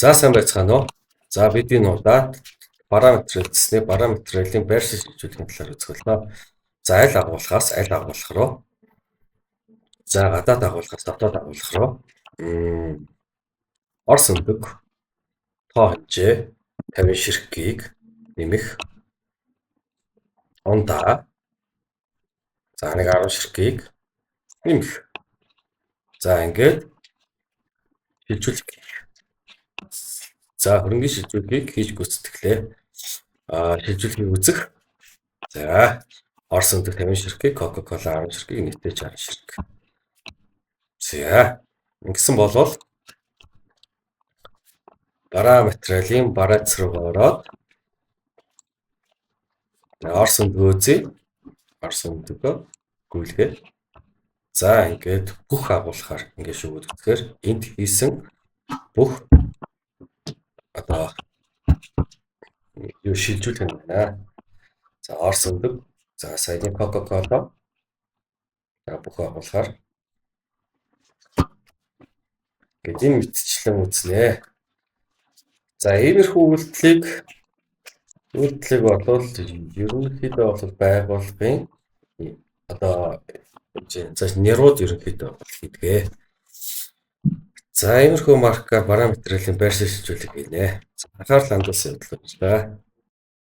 За сайн байцгаана уу. За бид энэ удаад параметрлэлцсний параметрлэлийн байршил шилжүүлэхийн талаар үзгэлээ. За аль агуулгаас аль агуулга руу. За гадаад агуулгаас дотоод агуулга руу. Орос өндөг тоо хэмжээ 50 ширхгийг нэмэх. Ондаа за нэг 10 ширхгийг нэмэх. За ингээд шилжүүлэх. За хөрөнгөний шилжүүлгийг хийж гүйцэтгэлээ. Шилжүүлгийг үзэх. За Орос өндөг 50 ширхгийг, Coca-Cola 10 ширхгийг нийтдээ 60 ширхэг. За ингэсэн болвол параметрлэлийн барац руу ороод Орос өндөгөө үзье. Орос өндөгөө гүйлгээ. За ингээд бүх агуулгаар ингээд шүүгүүд үзэхээр энд хийсэн бүх одоо юу шилжүүлэх юм байна. За Орос өндөг, за саяны Coca-Cola бүх агуулгаар гэдэг энэ мэтчлэн үзнэ. За иймэрхүү үйлдэлийг болвол ерөнхийдөө бол байгууллагын одоо зааш нэрүүд ерөнхийдөө бол хийдгээ. За иймэрхүү маркаар параметрлэлийн байршил шилжүүлэг хийнэ. Анхаарал хандуулсан явдал байна.